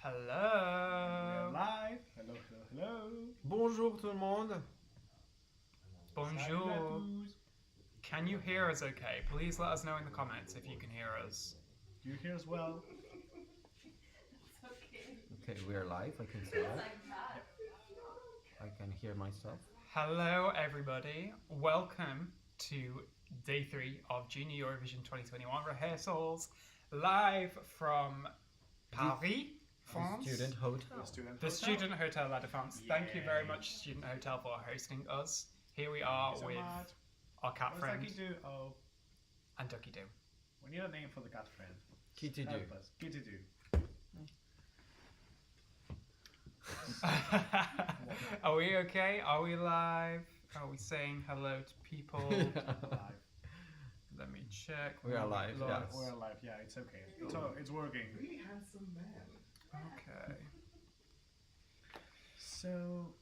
Hello. We're live. Hello, hello, hello. Bonjour tout le monde. Salut à Bonjour. tous. Can you hear us okay? Please let us know in the comments if you can hear us. Do you hear as well? Okay, we are live. I can say that. I can hear myself. Hello, everybody. Welcome to day 3 of Junior Eurovision 2021 rehearsals, live from Paris, France. Student hotel. The Student Hotel La Défense. Thank you very much, Student Hotel, for hosting us. Here we are Thank you with so much. our cat What friend does Ducky do? Oh, and Ducky Doo. we need a name for the cat friend. Kitty do. Help us. Kitty do. Are we okay? Are we live? Are we saying hello to people? Live. Let me check. We are live, Lord. yes. We're alive. Yeah, it's okay. It's working. Really handsome man. Okay. So,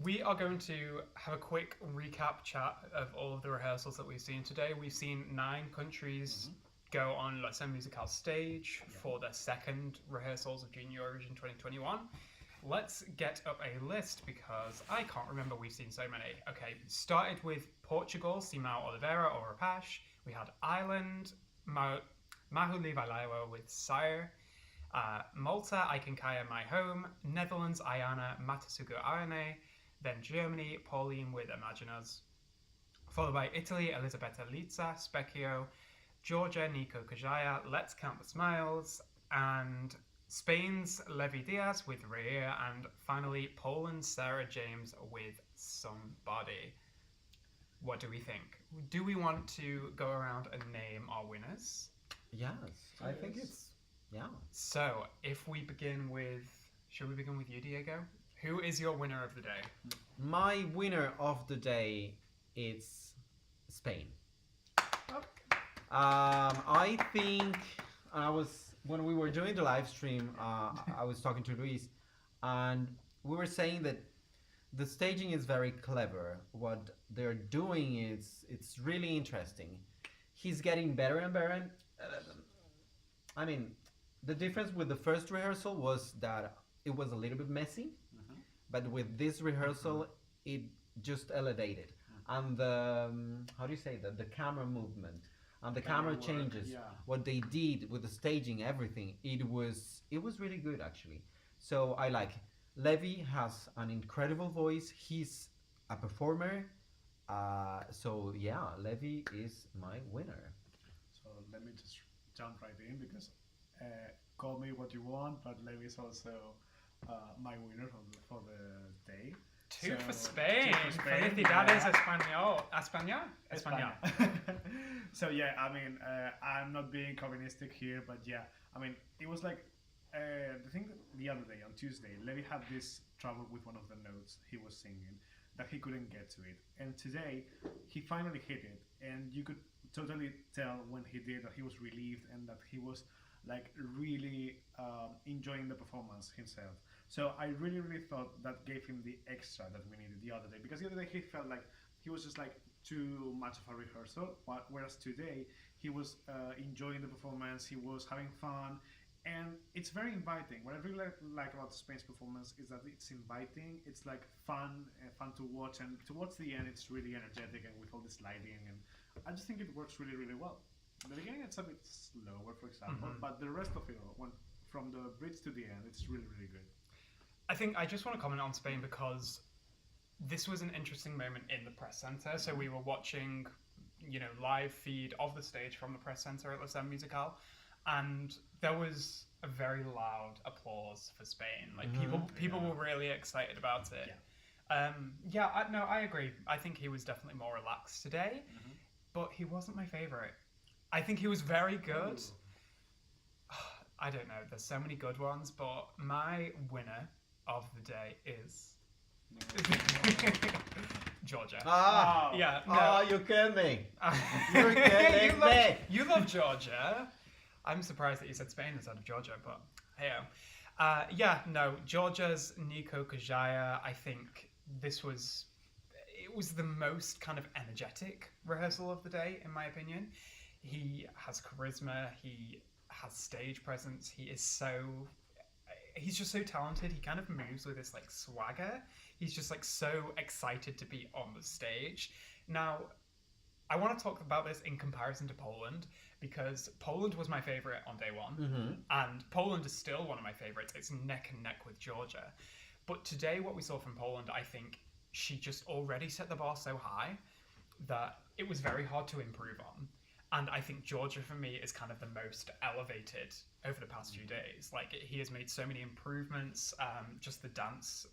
We are going to have a quick recap chat of all of the rehearsals that we've seen today. We've seen 9 countries go on La Scène Musicale stage for their second rehearsals of Junior Eurovision 2021. Let's get up a list because I can't remember, we've seen so many. Okay, started with Portugal, Simão, Oliveira or Rapaz. We had Ireland, Maiú, Levi with Sara. Malta, Kajaia, My Home. Netherlands, Ayana, Sugu, Ayana. Then Germany, Pauline with Imagine Us. Followed by Italy, Elisabetta, Lizza, Specchio. Georgia, Niko, Kajaia, Let's Count the Smiles. And Spain's Levi, Díaz with Reír. And finally, Poland's Sara James with Somebody. What do we think? Do we want to go around and name our winners? Yes, I think it's So, if we begin with... Should we begin with you, Diego? Who is your winner of the day? My winner of the day is Spain. I think when we were doing the live stream, I was talking to Luis, and we were saying that the staging is very clever. What they're doing it's really interesting. He's getting better and better. I mean, the difference with the first rehearsal was that it was a little bit messy, but with this rehearsal, it just elevated. And the how do you say that? The camera movement and the camera work, changes. yeah. What they did with the staging, everything, it was really good actually. So I like. Levi has an incredible voice. He's a performer. So yeah, Levi is my winner. So let me just jump right in because call me what you want, but Levi is also my winner for the day. Two So, for Spain. two for Spain, Felicidades, yeah. Español. Español. So yeah, I mean, I'm not being chauvinistic here, but yeah, I mean, it was like the thing that the other day on Tuesday, Levi had this trouble with one of the notes he was singing that he couldn't get to it, and today he finally hit it, and you could totally tell when he did that he was relieved and that he was like really enjoying the performance himself. So I really thought that gave him the extra that we needed the other day, because the other day he felt like he was just like too much of a rehearsal, whereas today he was enjoying the performance, he was having fun, and it's very inviting. What I really like about Spain's performance is that it's inviting, it's like fun to watch, and towards the end it's really energetic and with all this lighting, and I just think it works really well. In the beginning it's a bit slower, for example, but the rest of it all, from the bridge to the end, it's really good. I think I just want to comment on Spain because this was an interesting moment in the press center. So we were watching, live feed of the stage from the press center at La Scène Musicale, and there was a very loud applause for Spain. Like people were really excited about it. Yeah. I agree. I think he was definitely more relaxed today, but he wasn't my favorite. I think he was very good. I don't know. There's so many good ones, but my winner of the day is Georgia. Yeah. No. Oh, you kidding me. You're kidding me. You love Georgia. I'm surprised that you said Spain instead of Georgia, but hey. Georgia's Niko, Kajaia, I think it was the most kind of energetic rehearsal of the day, in my opinion. He has charisma, he has stage presence, he is so he's just so talented. He kind of moves with this like swagger. He's just like so excited to be on the stage. Now, I want to talk about this in comparison to Poland because Poland was my favorite on day one, and Poland is still one of my favorites. It's neck and neck with Georgia. But today, what we saw from Poland, I think she just already set the bar so high that it was very hard to improve on. And I think Georgia, for me, is kind of the most elevated over the past few days. Like, he has made so many improvements. Just the dance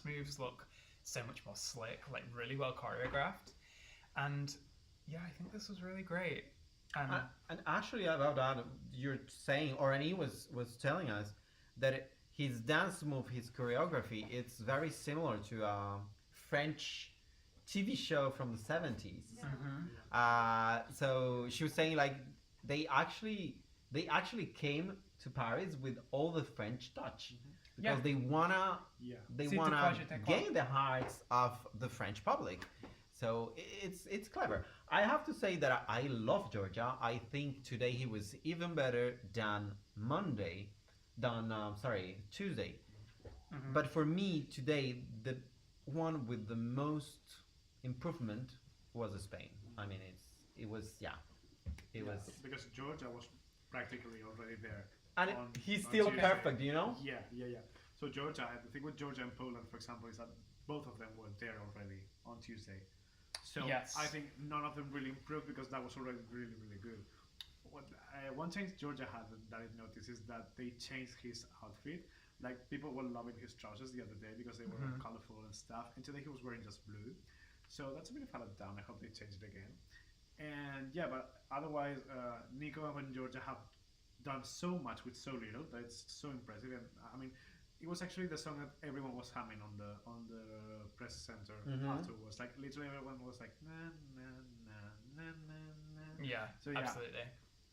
moves look so much more slick, like really well choreographed. And yeah, I think this was really great. And actually, about that, you're saying, or Annie was telling us that his dance move, his choreography, it's very similar to a French TV show from the 70s. So she was saying like they actually came to Paris with all the French touch because they wanna gain the hearts of the French public. So it's clever. I have to say that I love Georgia. I think today he was even better than Tuesday. But for me today, the one with the most improvement was Spain. I mean, it was because Georgia was practically already there, and he's still perfect, you know. Yeah. So Georgia, the thing with Georgia and Poland, for example, is that both of them were there already on Tuesday. So I think none of them really improved because that was already really, really good. One change Georgia had that I noticed is that they changed his outfit. Like, people were loving his trousers the other day because they were colorful and stuff, and today he was wearing just blue. So that's a bit of a letdown. I hope they change it again. And yeah, but otherwise, Niko and Georgia have done so much with so little that it's so impressive. And I mean, it was actually the song that everyone was humming on the press center afterwards. Like, literally everyone was like na na na na na na. Yeah, so, absolutely.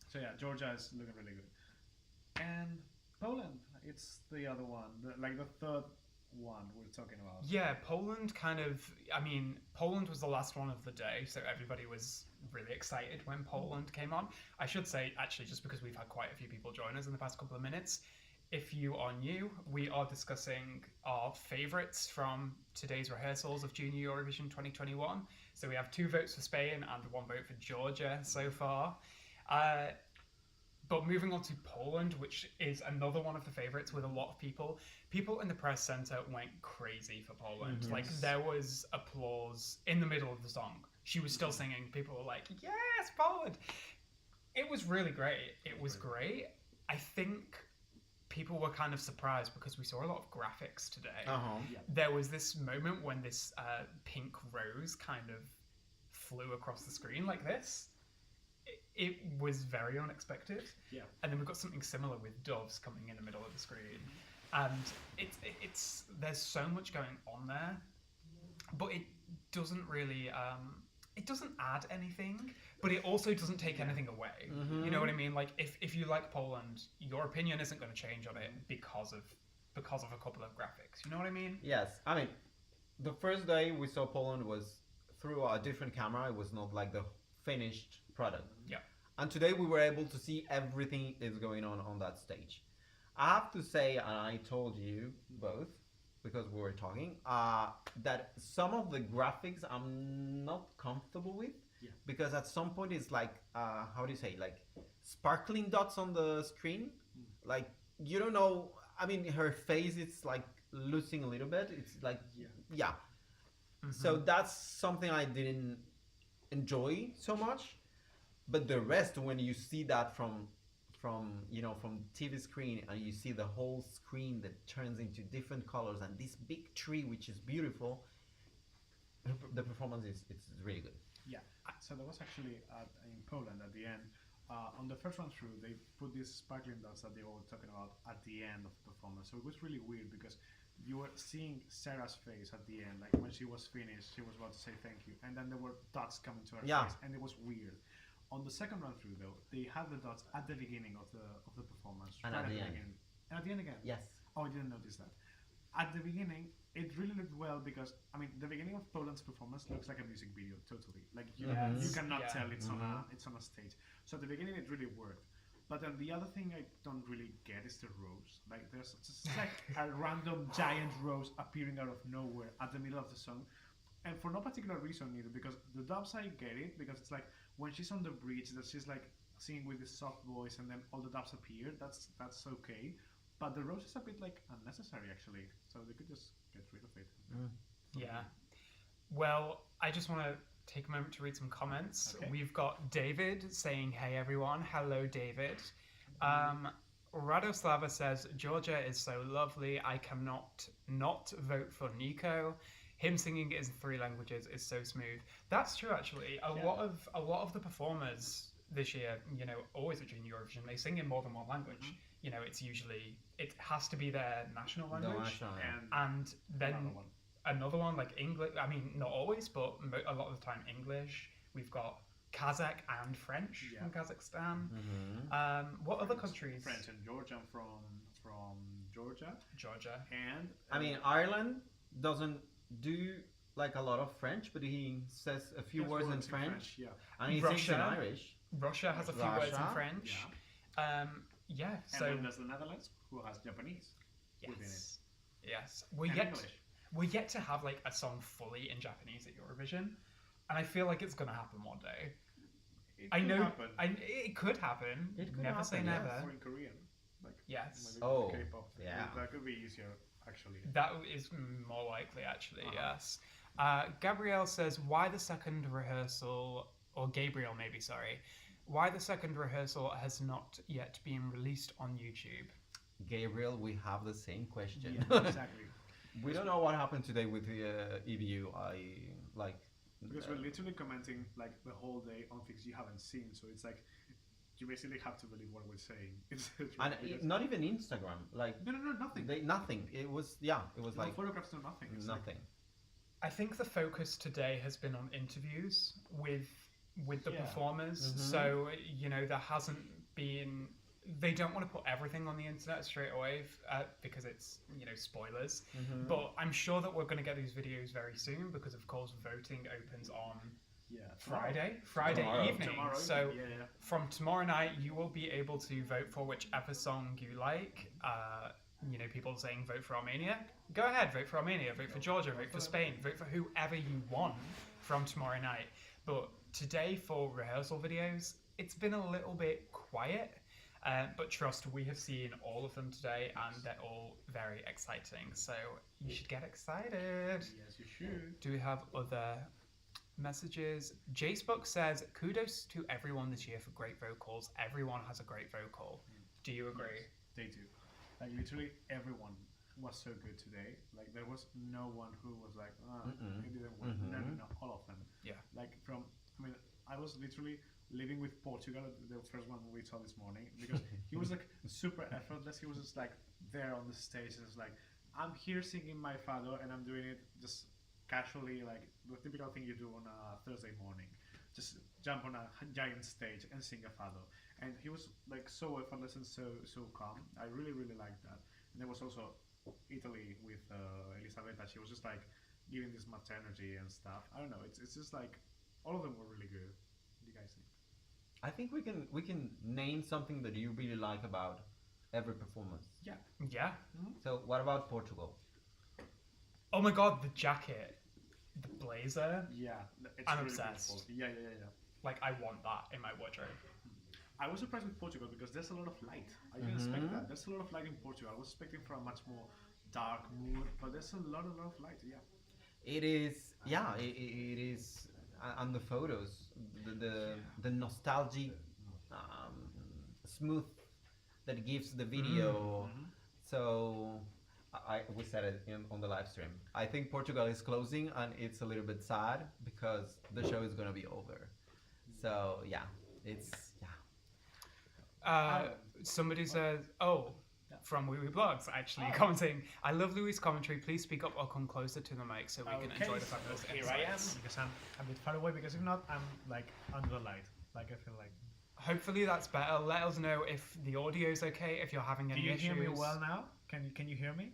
So yeah, Georgia is looking really good. And Poland, it's the other one, the third one we're talking about. Yeah, Poland Poland was the last one of the day, so everybody was really excited when Poland came on. I should say, actually, just because we've had quite a few people join us in the past couple of minutes, if you are new, we are discussing our favourites from today's rehearsals of Junior Eurovision 2021. So we have 2 votes for Spain and 1 vote for Georgia so far. But moving on to Poland, which is another one of the favourites with a lot of people. People in the press centre went crazy for Poland. Like, there was applause in the middle of the song. She was still singing. People were like, yes, Poland! It was really great. It was great. I think people were kind of surprised because we saw a lot of graphics today. There was this moment when this pink rose kind of flew across the screen like this. It was very unexpected. Yeah. And then we've got something similar with doves coming in the middle of the screen. And it's there's so much going on there, but it doesn't really it doesn't add anything, but it also doesn't take anything away. You know what I mean? Like, if you like Poland, your opinion isn't going to change on it because of a couple of graphics. You know what I mean? Yes. I mean, the first day we saw Poland was through a different camera. It was not like the finished product. Yeah. And today we were able to see everything that's going on that stage. I have to say, and I told you both, because we were talking, that some of the graphics I'm not comfortable with. Yeah. Because at some point it's like, how do you say, like sparkling dots on the screen. Like, you don't know, I mean, her face is like losing a little bit. It's like, yeah. So that's something I didn't enjoy so much. But the rest, when you see that from TV screen, and you see the whole screen that turns into different colors, and this big tree which is beautiful, the performance it's really good. Yeah. So there was actually in Poland at the end, on the first run through, they put these sparkling dots that they were talking about at the end of the performance. So it was really weird because you were seeing Sarah's face at the end, like when she was finished, she was about to say thank you, and then there were dots coming to her face, and it was weird. On the second run through, though, they had the dots at the beginning of the performance, and at the end. And at the end again. Yes. Oh, I didn't notice that. At the beginning, it really looked well because the beginning of Poland's performance looks like a music video, totally. Like you cannot tell it's on a stage. So at the beginning, it really worked. But then the other thing I don't really get is the rose. Like there's just like a random giant rose appearing out of nowhere at the middle of the song, and for no particular reason either. Because the dubs I get it because it's like when she's on the bridge that she's like singing with this soft voice and then all the dubs appear. That's okay, but the rose is a bit like unnecessary actually. So they could just get rid of it. Yeah. Well, I just want to take a moment to read some comments. Okay. We've got David saying, "Hey everyone." Hello, David. Radoslava says, "Georgia is so lovely. I cannot not vote for Niko. Him singing it in 3 languages is so smooth." That's true, actually. A lot of the performers this year, you know, always at Junior Eurovision, they sing in more than one language. You know, it has to be their national language, and then another one like English. I mean, not always, but a lot of the time English. We've got Kazakh and French from Kazakhstan. What other countries? French and Georgia. From Georgia. And I mean, Ireland doesn't do like a lot of French, but he says a few words in French. And he sings in Irish. Russia has a few words in French. And So then there's the Netherlands, who has Japanese within it. Yes. English. We're yet to have like a song fully in Japanese at Eurovision, and I feel like it's gonna happen one day. It could happen. It could never happen, say yes. never. Or in Korean. Like, Yes. maybe Oh, K-pop. yeah. That could be easier, actually. That is more likely, actually. Yes. Gabrielle says, "Why the second rehearsal?" Or Gabriel, maybe. Sorry. Why the second rehearsal has not yet been released on YouTube? Gabriel, we have the same question. Yeah, exactly. We don't know what happened today with the EBU. Because we're literally commenting like the whole day on things you haven't seen, so it's like you basically have to believe what we're saying. Not even Instagram. Like no, nothing. Nothing. It was like photographs, no nothing. It's nothing. I think the focus today has been on interviews with the performers. So, you know, there hasn't been... They don't want to put everything on the internet straight away because it's, you know, spoilers. But I'm sure that we're going to get these videos very soon because, of course, voting opens on Friday evening. Tomorrow so evening, from tomorrow night, you will be able to vote for whichever song you like. You know, people saying vote for Armenia. Go ahead, vote for Armenia, vote for Georgia, vote for Spain, vote for whoever you want from tomorrow night. But today for rehearsal videos, it's been a little bit quiet. But trust, we have seen all of them today and they're all very exciting. So you should get excited. Yes, you should. Do we have other messages? Jacebook says, "Kudos to everyone this year for great vocals. Everyone has a great vocal." Do you agree? Yes, they do. Like literally everyone was so good today. Like there was no one who was like, it didn't work. No, all of them. Yeah. Like I was literally living with Portugal, the first one we saw this morning, because he was like super effortless. He was just like there on the stage, and it's like, I'm here singing my fado, and I'm doing it just casually, like the typical thing you do on a Thursday morning. Just jump on a giant stage and sing a fado. And he was like so effortless and so calm. I really liked that. And there was also Italy with Elisabetta. She was just like giving this much energy and stuff. I don't know. It's just like all of them were really good. What do you guys think? I think we can name something that you really like about every performance. Yeah. Yeah. So what about Portugal? Oh my god, the jacket. The blazer. Yeah. It's I'm really obsessed. beautiful. Yeah. Like, I want that in my wardrobe. I was surprised with Portugal because there's a lot of light. I didn't expect that. There's a lot of light in Portugal. I was expecting for a much more dark mood, but there's a lot of light. Yeah. It is. Yeah. It is. And the photos, the nostalgic, smooth that it gives the video. So we said it on the live stream. I think Portugal is closing, and it's a little bit sad because the show is gonna be over. So yeah, Somebody says, from Wiwibloggs actually commenting, "I love Louis' commentary. Please speak up or come closer to the mic so we can enjoy the fabulous here I am, insights." because I'm a bit far away, because if not, I'm like under the light. Like I feel like. Hopefully that's better. Let us know if the audio's okay, if you're having any issues. Can you hear me well now? Can you hear me?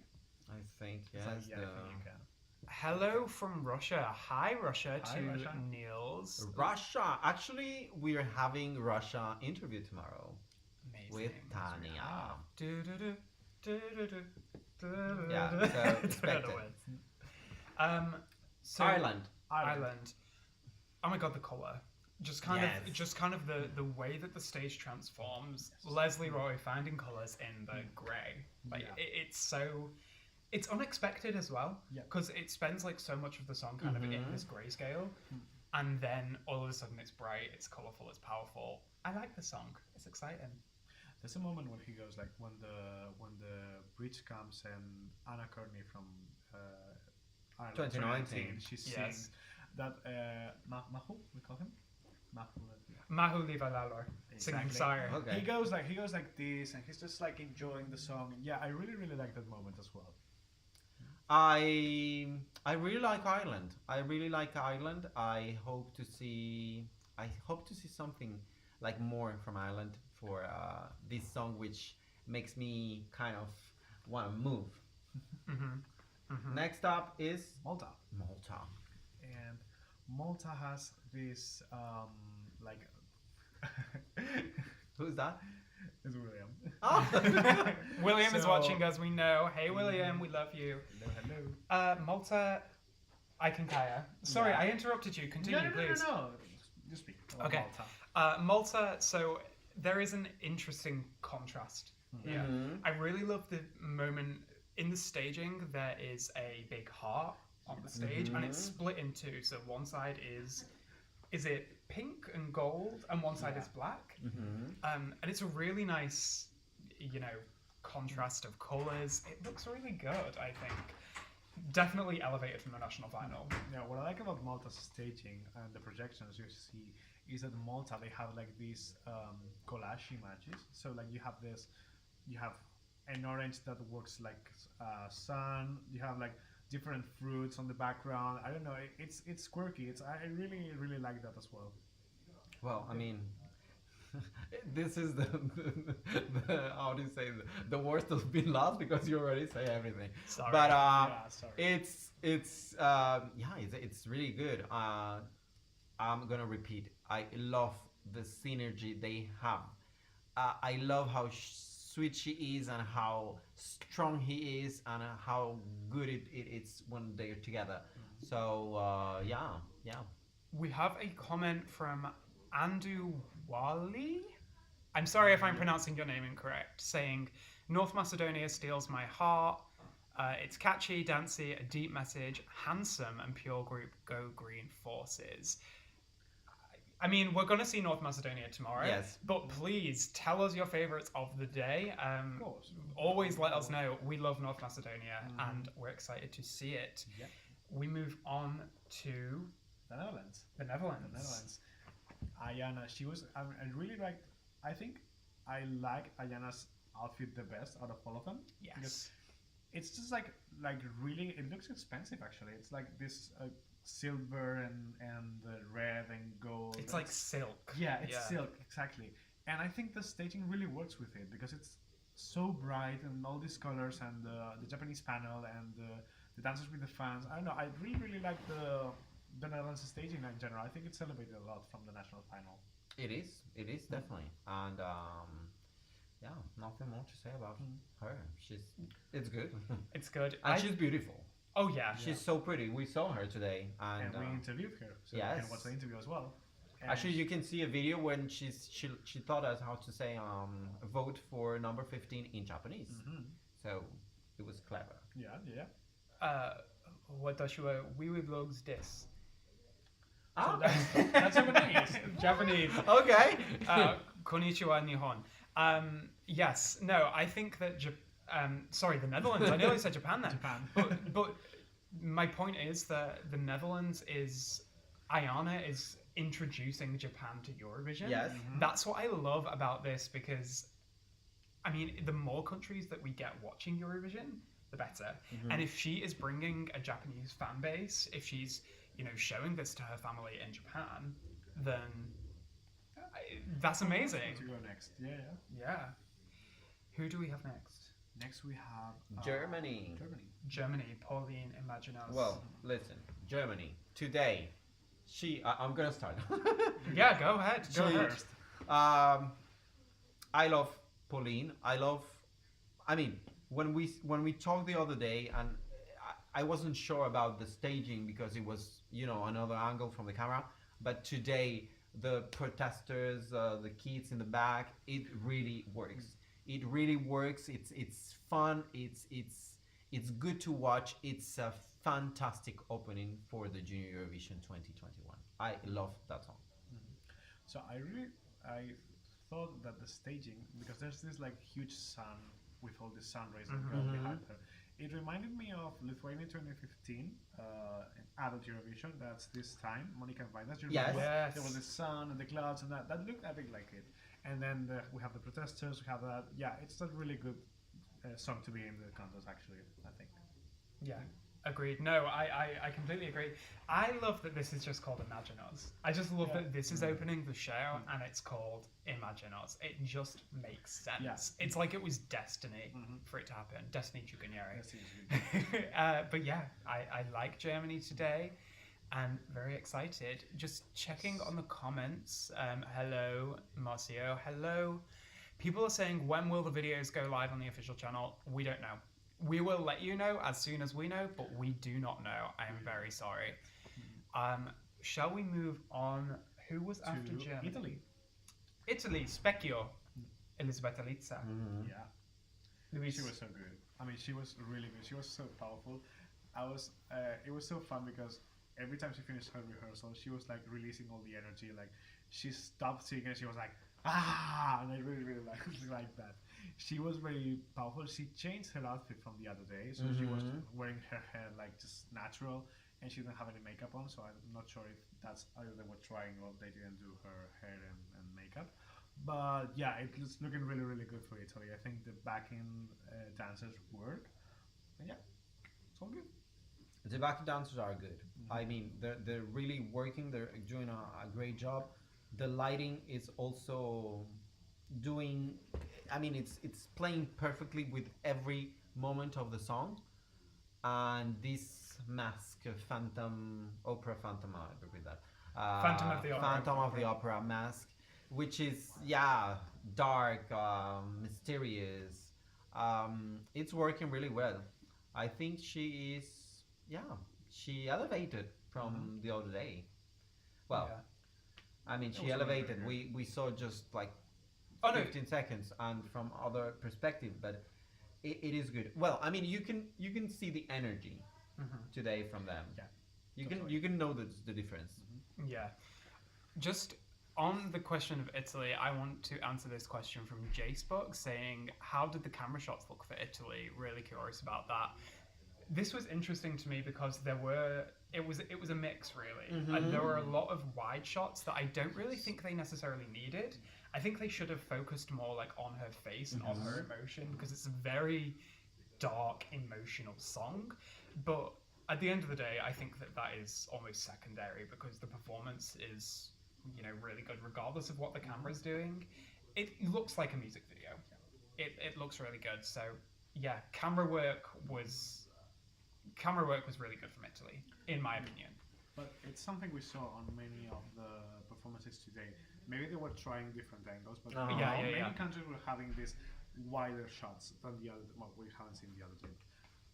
I think yes. I think you can. Hello from Russia. Hi Russia Hi, to Russia. Niels. Russia. Actually, we're having Russia interview tomorrow. with as Tanya. well. Do-do-do, do-do-do, do-do-do. Yeah, so I don't know expected. the words. So Ireland. Ireland. Oh my god, the colour. Just kind of the way that the stage transforms. Leslie Roy finding colours in the grey. Like it's unexpected as well. Because it spends like so much of the song kind of in this grayscale. And then all of a sudden it's bright, it's colourful, it's powerful. I like the song. It's exciting. There's a moment when he goes like when the bridge comes and Anna Courtney from Ireland 2019. She sings that Mahu, we call him Maiú, Levi, Lawlor singing Sara. Okay. He goes like this, and he's just like enjoying the song. Yeah, I really like that moment as well. I really like Ireland. I hope to see something like more from Ireland for this song, which makes me kind of want to move. Next up is Malta. And Malta has this like Who's that? it's William. Oh. William is watching, as we know. Hey William, we love you. Hello. Malta, I can Kajaia. Sorry, I interrupted you. Continue, please. No. You speak. about Okay. Malta. Malta, so there is an interesting contrast here. I really love the moment in the staging. There is a big heart on the stage, and it's split in two. So one side is it pink and gold, and one side is black. And it's a really nice, contrast of colours. It looks really good, I think. Definitely elevated from the national final. Yeah, what I like about Malta's staging and the projections you see is that Malta, they have like these collage images. So like you have an orange that works like sun. You have like different fruits on the background. I don't know. It's quirky. I really like that as well. Well, I mean, this is the how do you say the worst of being lost, because you already say everything. Sorry. But Sorry. it's really good. I'm gonna repeat. I love the synergy they have. I love how sweet she is and how strong he is and how good it's when they're together. So yeah. We have a comment from Andu Wali. I'm sorry if I'm pronouncing your name incorrect. Saying, North Macedonia steals my heart. It's catchy, dancey, a deep message, handsome, and pure group. Go Green Forces. I mean, we're going to see North Macedonia tomorrow. Yes. But please tell us your favourites of the day. Of course. Always let us know. We love North Macedonia and we're excited to see it. Yep. We move on to The Netherlands. the Netherlands. Ayana, she was. I really liked. I think I like Ayana's outfit the best out of all of them. Yes. Because it's just like really. It looks expensive actually. It's like this silver and red and gold. It's like silk. Yeah, it's silk exactly. And I think the staging really works with it because it's so bright and all these colors and the Japanese panel and the dancers with the fans. I don't know. I really like the Netherlands staging in general. I think it's elevated a lot from the national final. It is definitely, and yeah, nothing more to say about her. It's good, It's good. and she's beautiful. Oh yeah. She's so pretty. We saw her today, And we interviewed her, so you yes. can watch the interview as well. And actually, you can see a video when she taught us how to say vote for number 15 in Japanese. So it was clever. yeah. Watashi wa Wiwibloggs desu. Ah, That's Japanese. Japanese. okay. Konnichiwa Nihon. Yes. No, I think that sorry, the Netherlands. I nearly said Japan then. Japan. But my point is that the Netherlands is Ayana is introducing Japan to Eurovision. Yes. That's what I love about this because, I mean, the more countries that we get watching Eurovision, the better. And if she is bringing a Japanese fan base, if she's showing this to her family in Japan, then that's amazing. To go next. Yeah. Yeah. Who do we have next? Next we have Germany. Germany. Pauline, imagine us. Well, listen, Germany today. I'm gonna start. yeah, go ahead. Go ahead. I love Pauline. I love. I mean, when we talked the other day, and I wasn't sure about the staging because it was another angle from the camera. But today, the protesters, the kids in the back, it really works. It really works. It's fun. It's good to watch. It's a fantastic opening for the Junior Eurovision 2021. I love that song. So I thought that the staging, because there's this like huge sun with all the sun rays that go behind her, it reminded me of Lithuania 2015 in Adult Eurovision. That's this time, Monica and Vidas. You Yes. remember? Yes. There was the sun and the clouds and that looked a bit like it. And then we have the protesters. We have that. Yeah, it's a really good song to be in the contest. Actually, I think. Yeah, agreed. No, I completely agree. I love that this is just called Imagine Us. I just love that this is opening the show and it's called Imagine Us. It just makes sense. Yeah. It's like it was destiny for it to happen. Destiny Junior. That seems good. But yeah, I like Germany today and very excited. Just checking on the comments. Hello, Marcio. Hello. People are saying, when will the videos go live on the official channel? We don't know. We will let you know as soon as we know, but we do not know. I am very sorry. Shall we move on? Who was after To Germany? Italy. Italy, Specchio. Elisabetta Lizza. Yeah. Luis. She was so good. I mean, she was really good. She was so powerful. It was so fun because every time she finished her rehearsal, she was like releasing all the energy. Like she stopped singing and she was like, ah, and I really, really like that. She was very powerful. She changed her outfit from the other day, so she was wearing her hair like just natural, and she didn't have any makeup on. So I'm not sure if that's either they were trying or they didn't do her hair and makeup. But yeah, it's looking really, really good for Italy. I think the backing dancers work. And yeah, it's all good. The backing dancers are good. I mean, they're really working. They're doing a great job. The lighting is also doing. I mean, it's playing perfectly with every moment of the song. And this mask, Phantom Opera Phantom, I repeat that. Phantom of the Opera. Phantom of the Opera mask, which is dark, mysterious. It's working really well. I think she elevated from the other day. Well, I mean, she was really elevated. good. We saw just like Oh, no. 15 seconds, and from other perspective, but it is good. Well, I mean, you can see the energy today from them. Yeah, You can know the difference. Yeah. Just on the question of Italy, I want to answer this question from JSBook saying, how did the camera shots look for Italy? Really curious about that. This was interesting to me because it was a mix really. And there were a lot of wide shots that I don't really think they necessarily needed. I think they should have focused more like on her face and on her emotion, because it's a very dark, emotional song. But at the end of the day, I think that is almost secondary, because the performance is, really good regardless of what the camera's doing. It looks like a music video. It looks really good. So yeah, camera work was really good from Italy, in my opinion. But it's something we saw on many of the performances today. Maybe they were trying different angles, but many countries were having these wider shots than the other. Well, we haven't seen the other two.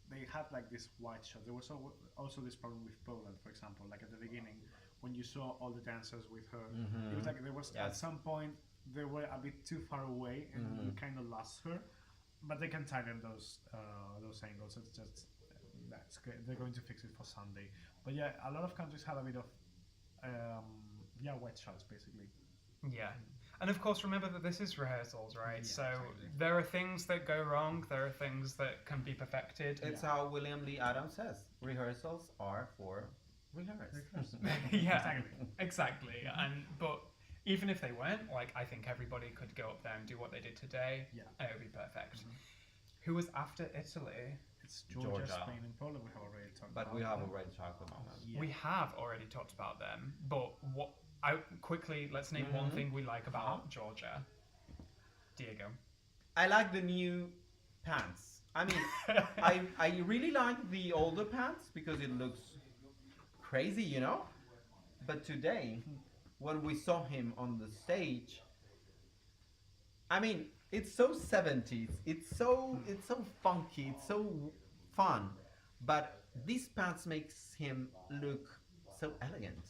They had like this wide shot. There was also this problem with Poland, for example. Like at the beginning, when you saw all the dancers with her, it was like there was at some point they were a bit too far away, and you kind of lost her. But they can tighten those angles. It's just that's good. They're going to fix it for Sunday. But yeah, a lot of countries had a bit of wide shots basically. Yeah. And of course, remember that this is rehearsals, right? Yeah, so exactly. there are things that go wrong. There are things that can be perfected. It's how William Lee Adams says: rehearsals are for rehearsals. Yeah, exactly. But even if they weren't, like, I think everybody could go up there and do what they did today. Yeah. And it would be perfect. Who was after Italy? It's Georgia, Spain, and Poland. We have already talked about. But we have already talked about them. Yeah. We have already talked about them, but let's name one thing we like about Georgia. Diego. I like the new pants. I mean, I really like the older pants because it looks crazy, But today, when we saw him on the stage, I mean, it's so 70s. It's so funky. It's so fun. But these pants makes him look so elegant.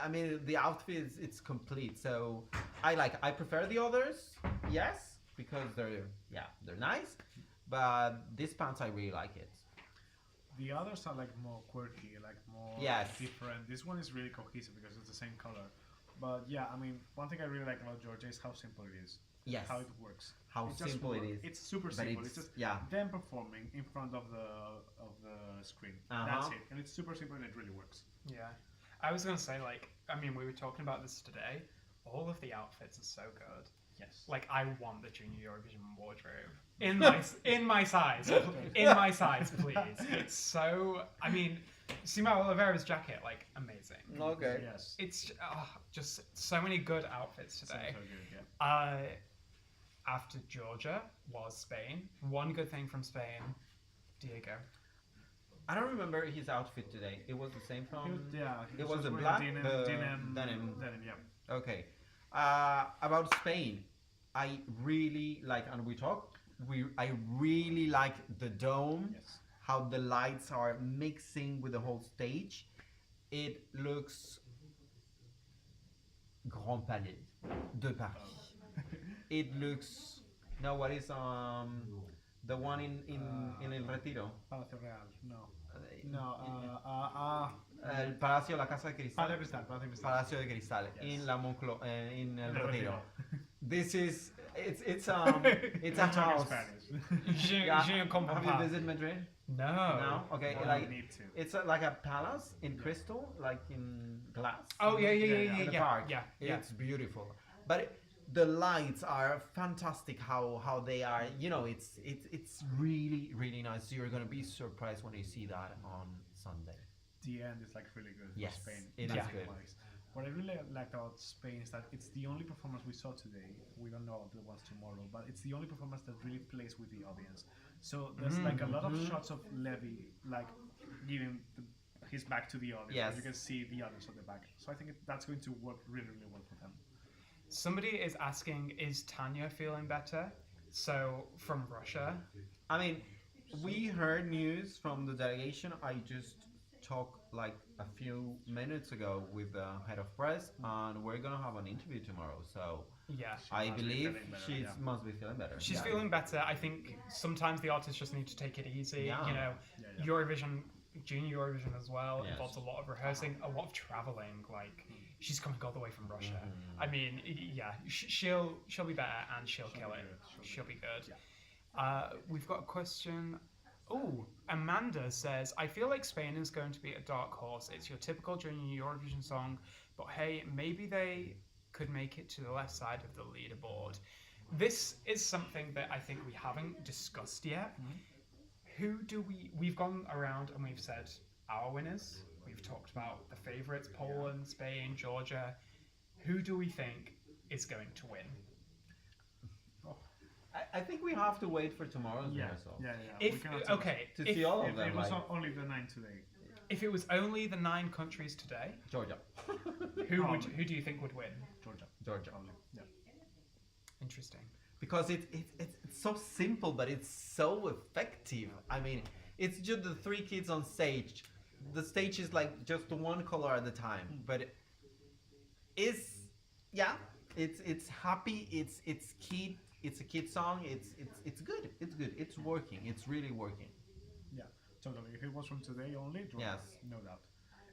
I mean, the outfit is it's complete. So I prefer the others. Yes, because they're nice. But these pants I really like it. The others are like more quirky, like more Yes. different. This one is really cohesive because it's the same color. But yeah, I mean, one thing I really like about Georgia is how simple it is. Yes. How it works. How It just simple it works. is. It's super But simple. it's- It's just yeah. them performing in front of the screen. That's Uh-huh. it, and it's super simple and it really works. Yeah. I was gonna say, like, I mean, we were talking about this today. All of the outfits are so good. Yes. Like, I want the Junior Eurovision wardrobe in my size, please. It's so. I mean, Simão Oliveira's jacket, like, amazing. Okay. Yes. It's just so many good outfits today. So good, yeah. After Georgia was Spain. One good thing from Spain, Diego. I don't remember his outfit today. It was the same from. He was, yeah. he It was the wearing black, denim, the denim, denim. yeah. Okay. About Spain, I really like, and I really like the dome. Yes. How the lights are mixing with the whole stage. It looks Grand Palais de Paris. It looks no, what is the one in El Retiro? Palacio Real. No. El Palacio, la Casa de Cristal. Palacio Cristal. Palacio Cristal. Palacio de Cristal Yes. in La Monclo, in El El Retiro. Retiro. This is it's a house. Je ne comprends Have you pas. visited Madrid? No. No. Okay. No, like you need to. it's like a palace in crystal, like in glass. Oh yeah, in the park. yeah. It's beautiful, but the lights are fantastic. How they are, it's really really nice. You're gonna be surprised when you see that on Sunday. The end is like really good for Yes, Spain. it is Music good. wise. What I really liked about Spain is that it's the only performance we saw today. We don't know the ones tomorrow, but it's the only performance that really plays with the audience. So there's like a lot of shots of Levi like giving his back to the audience. Yes. You can see the others at the back. So I think that's going to work really really well for them. Somebody is asking, is Tanya feeling better? So from Russia. I mean, we heard news from the delegation. I just talked like a few minutes ago with the head of press, and we're gonna have an interview tomorrow. So Yeah. I must be believe feeling better, she yeah. must be feeling better. She's Yeah. feeling better. I think sometimes the artists just need to take it easy. Yeah. You know, Yeah. Eurovision, Junior Eurovision as well, Yes. involves a lot of rehearsing, a lot of traveling. Like, she's coming all the way from Russia. I mean, yeah, she'll be better and she'll kill be it. good, She'll be good. Yeah. We've got a question. Oh, Amanda says, I feel like Spain is going to be a dark horse. It's your typical Junior Eurovision song, but hey, maybe they could make it to the left side of the leaderboard. This is something that I think we haven't discussed yet. Who do we've gone around and we've said our winners. We've talked about the favourites, Poland, Spain, Georgia. Who do we think is going to win? I think we have to wait for tomorrow's Yeah. rehearsal Yeah. If We cannot tell. okay, to if, see all of If them. it was Like only the 9 today. if it was only the 9 countries today, Georgia, who do you think would win? Georgia. Georgia, Probably. Yeah. Interesting. because it's so simple, but it's so effective. I mean, it's just the 3 kids on stage. The stage is like just one color at a time, but it's happy. It's kid. It's a kid song. It's good. It's good. It's working. It's really working. Yeah, totally. If it was from today only, Georgia, Yes. no doubt.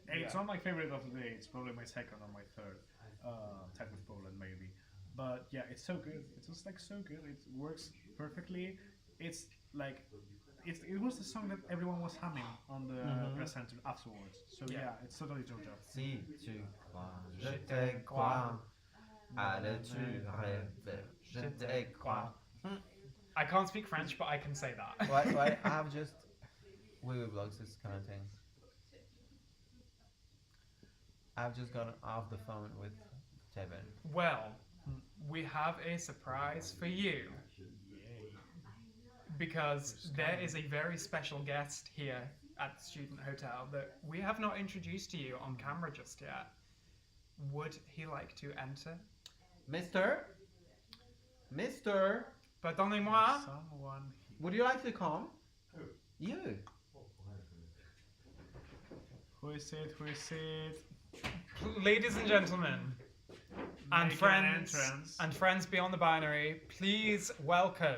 And it's not my favorite of the day. It's probably my second or my third. Tied with Poland maybe. But yeah, it's so good. It's just like so good. It works perfectly. It's like it was the song that everyone was humming on the press center afterwards. So yeah, it's totally Georgia. Si tu crois, je te crois. Allez, tu rêves, je te crois. I can't speak French, but I can say that. Why? I have just Wiwibloggs is commenting. I've just gone off the phone with Tevin. Well, we have a surprise for you. Because there is a very special guest here at the student hotel that we have not introduced to you on camera just yet. Would he like to enter? Mr. Mister, Pardonnez-moi. Someone would you like to come? Who? You. Who is it? Who is it? Ladies and gentlemen, and Make an friends, entrance. and friends beyond the binary, please welcome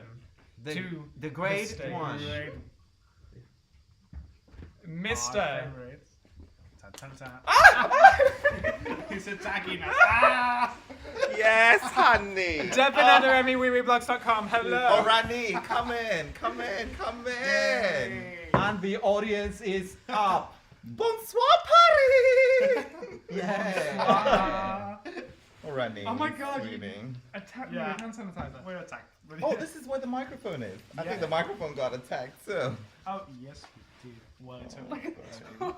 to The great stage. one. Great. Mr. Our favorite. Tan, tan, tan. He's attacking us. Ah! Yes, honey. Wiwibloggs.com. Hello. Oh, Rani, come in, come in, come in. Yay. And the audience is up. Bonsoir, Paris. Yeah. Ah. Oh, Rani. Oh my God, you- sweetie. Attack Yeah. me with hand sanitizer. We're attacked. Oh, this is where the microphone is. I Yeah. think the microphone got attacked too. Oh, yes, we did. Well, it's Oh, okay. God.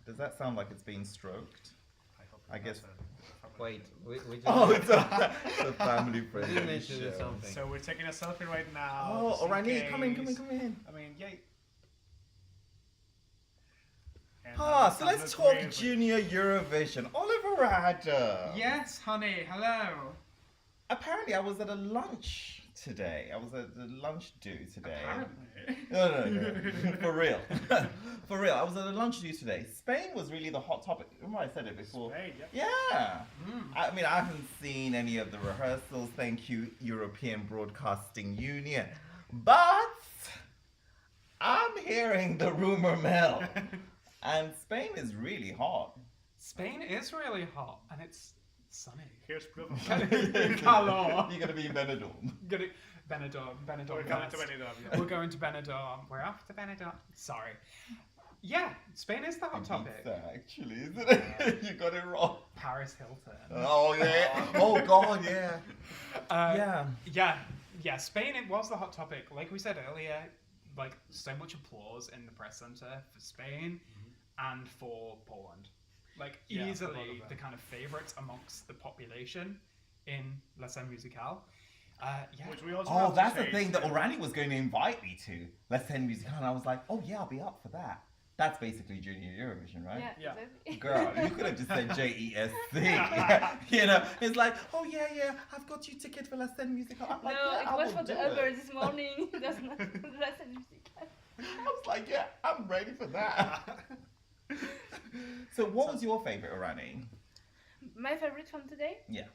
Does that sound like it's being stroked? I guess- Wait, we just. Oh, it's a family we friendly didn't need to do show. something. So we're taking a selfie right now. Oh, just oh, in Rani, come in, come in, case. come in. I mean, yay. And Ah, that so let's sounds talk great. Junior Eurovision. Oliveira. Yes, honey. Hello. Apparently, I was at a lunch today. I was at a lunch do today. Apparently. No. For real. For real. I was at a lunch do today. Spain was really the hot topic. Remember I said it before? Spain, yeah. Yeah. I mean, I haven't seen any of the rehearsals. Thank you, European Broadcasting Union. But I'm hearing the rumor mill. And Spain is really hot. Spain is really hot and it's sunny. Here's proof of Hello. You're gonna be in Benidorm. Gonna Benidorm. We're coming to first. Benidorm, yeah. We're going to Benidorm. We're off to Benidorm. Sorry. Yeah, Spain is the hot topic. Ibiza, actually, isn't it? You got it wrong. Paris Hilton. Oh yeah. Oh God, yeah. Yeah. Spain, it was the hot topic. Like we said earlier, like so much applause in the press center for Spain and for Poland. Like Yeah, a lot easily of them. the kind of favorites amongst the population in La Scène Musicale. Yeah. Which we also Oh, have to that's the say thing that Spain- Orani was going to invite me to. Let's Send Music On. And I was like, oh yeah, I'll be up for that. That's basically Junior Eurovision, right? Yeah. Exactly. Girl, you could have just said JESC. You know, it's like, oh yeah, I've got you ticket for La Scène Music On. I'm like, No, yeah, it I was will for the do Uber it. this morning. That's not that's a music. I was like, yeah, I'm ready for that. So what was your favorite, Orani? My favorite from today? Yeah.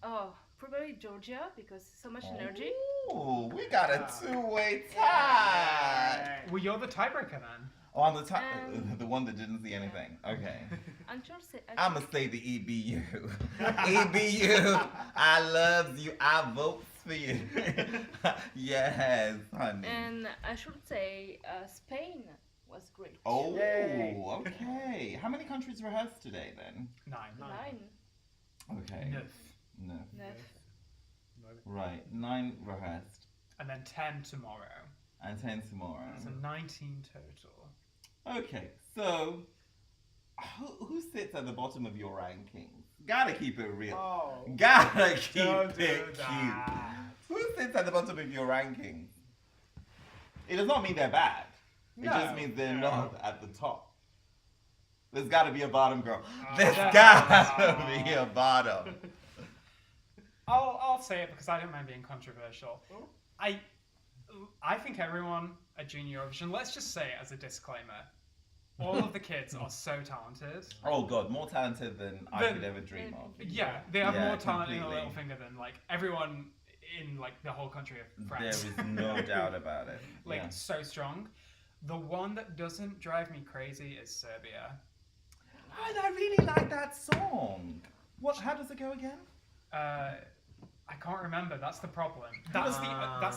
Oh, probably Georgia because so much energy. Oh, we got a two-way tie. Yeah. Well, you're the tiebreaker then. Oh, I'm the the one that didn't see anything. Okay. And Georgia, I'ma say the EBU. EBU, I love you. I vote for you. Yes, honey. And I should say Spain was great. Oh, Yay. okay. How many countries rehearsed today then? 9. 9. Okay. Neuf. No. 9. Right. 9 rehearsed And then 10 tomorrow. and 10 tomorrow. So 19 total. Okay. So, who sits at the bottom of your rankings? Gotta keep it real. Oh. Gotta keep Don't it do cute. that. Who sits at the bottom of your rankings? It does not mean they're bad. It No. just means they're No. not at the top. There's gotta be a bottom, girl. There's Ah. gotta be a bottom. I'll say it because I don't mind being controversial. Oh. I think everyone at Junior Eurovision, let's just say it as a disclaimer, all of the kids are so talented. Oh god, more talented than I could ever dream of. Yeah, they have Yeah, more talent in a completely. little finger than like everyone in like the whole country of There France. is no doubt about it. Like Yeah. so strong. The one that doesn't drive me crazy is Serbia. And I really like that song. What? How does it go again? I can't remember. That's the problem. That's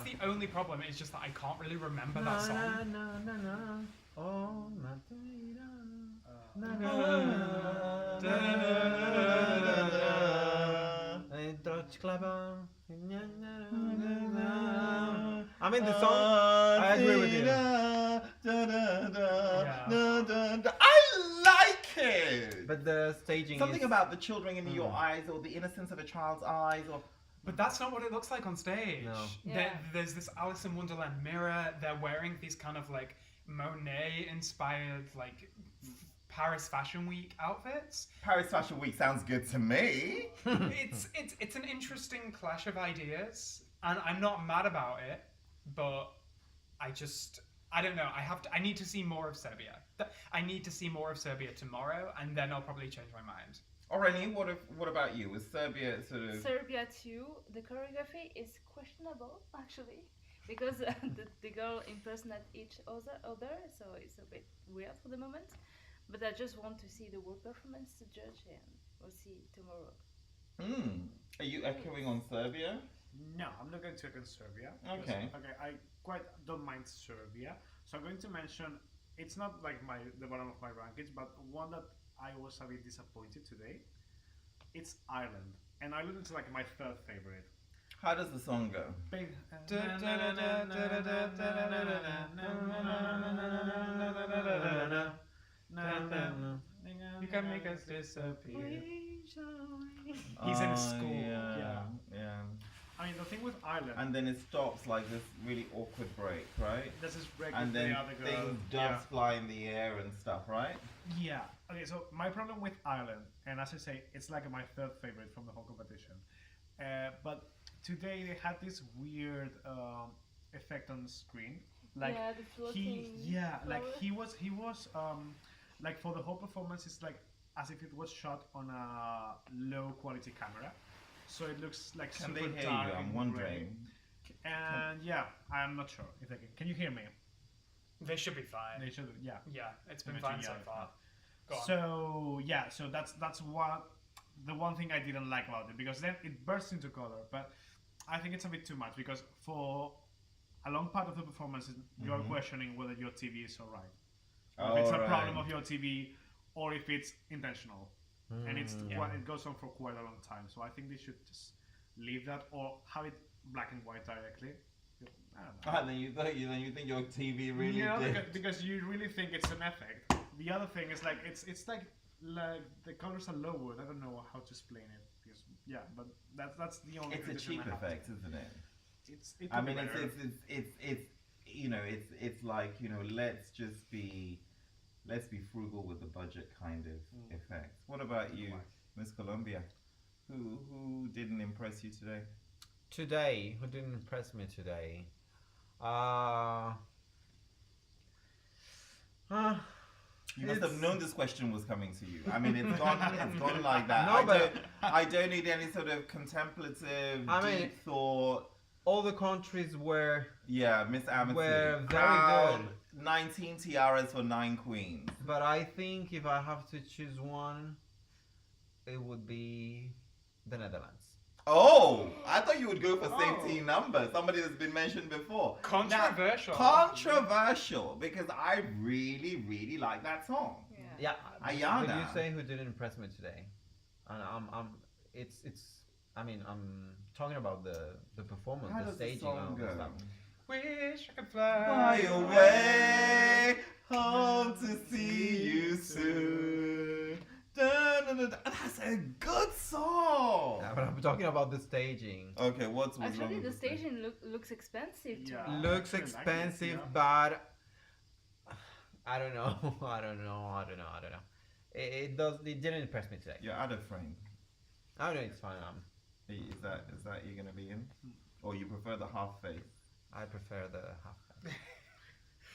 the only problem. Is just that I can't really remember that song. Oh, I mean, the song. I agree with you. I like it. But the staging Something is... about the children in your eyes, or the innocence of a child's eyes, or But that's not what it looks like on stage. No. Yeah. There's this Alice in Wonderland mirror. They're wearing these kind of like Monet-inspired like Paris Fashion Week outfits. Paris Fashion Week sounds good to me. It's an interesting clash of ideas, and I'm not mad about it, but I don't know. I need to see more of Serbia. I need to see more of Serbia tomorrow, and then I'll probably change my mind. Alrighty, what about you? Was Serbia sort of... Serbia too. The choreography is questionable actually, because the girl impersonate each other, so it's a bit weird for the moment. But I just want to see the whole performance to judge, and we'll see tomorrow. Are you echoing on Serbia? No, I'm not going to against Serbia. Okay. Okay, I quite don't mind Serbia. So I'm going to mention, it's not like the bottom of my rankings, but one that I was a bit disappointed today. It's Ireland. And Ireland is like my third favorite. How does the song go? You can make us disappear. He's in school. Yeah. I mean, the thing with Ireland, And then it stops like this really awkward break, right? this is break And with then the other girl. things doves fly in the air and stuff, right? Yeah. Okay, so my problem with Ireland, and as I say, it's like my third favorite from the whole competition. But today they had this weird effect on the screen. Like yeah, the floating. he was like for the whole performance, it's like as if it was shot on a low quality camera. So it looks like Can super they hear dark you? I'm and wondering. gray. And yeah, I'm not sure if they can. Can you hear me? They should be fine. They should. Yeah. Yeah, it's been Maybe fine to so yell. far. Go on. So yeah, so that's what the one thing I didn't like about it, because then it bursts into color. But I think it's a bit too much, because for a long part of the performance, you're questioning whether your TV is alright. If it's a problem of your TV, or if it's intentional. And it goes on for quite a long time. So I think they should just leave that, or have it black and white directly. I don't know. Then you think your TV really did. Because you really think it's an effect. The other thing is like it's like the colors are lowered. I don't know how to explain it. Because, yeah, but that's the only. It's a cheap effect, isn't it? It I mean, could be it's you know, it's like, you know, let's be frugal with the budget kind of effect. What about you, Miss Colombia? Who didn't impress you today? Today, who didn't impress me today? You must have known this question was coming to you. I mean, it's gone like that. No, I don't need any sort of contemplative, deep thought. All the countries were Miss Amity. were very Proud, good. 19 tiaras for 9 queens. But I think if I have to choose one, it would be the Netherlands. Oh, I thought you would go for safety number. Somebody that's been mentioned before. Controversial. Controversial, because I really, really like that song. Yeah. Ayana. Would you say who didn't impress me today? And I'm talking about the performance, How the does the staging, song and all go? this stuff. Wish I could fly Fly away, home to see you soon. That's a good song. Yeah, but I'm talking about the staging. Okay, what's wrong Actually, with the this? staging looks expensive to me. Looks I like it, expensive, yeah. but I don't know. It didn't impress me today. You're out of frame. I know it's fine. Is that you're gonna be in, or you prefer the half face? I prefer the half.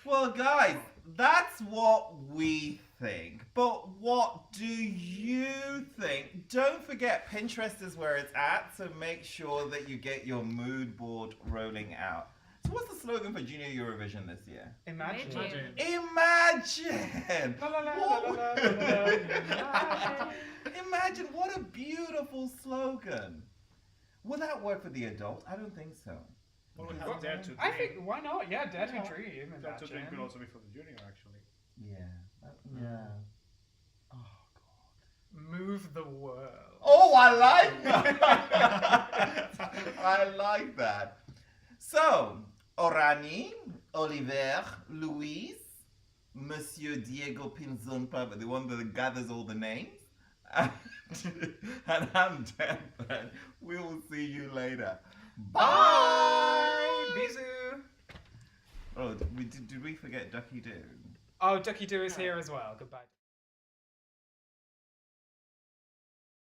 Well, guys, that's what we think. But what do you think? Don't forget, Pinterest is where it's at, so make sure that you get your mood board rolling out. So what's the slogan for Junior Eurovision this year? Imagine. Imagine! La, la, la, la, la, la, la. Imagine, what a beautiful slogan. Will that work for the adult? I don't think so. Well, we have Dare to Dream. I think, why not? Yeah, Dare to Dream. Dare to Dream Imagine. could also be for the junior, actually. Yeah. Oh, God. Move the world. Oh, I like that. I like that. So, Orani, Oliveira, Luis, Monsieur Diego Pinzon, the one that gathers all the names, and I'm Dan. We will see you later. Bye. Bisous. Oh, did we forget Ducky Doo? Oh, Ducky Doo is here as well. Goodbye.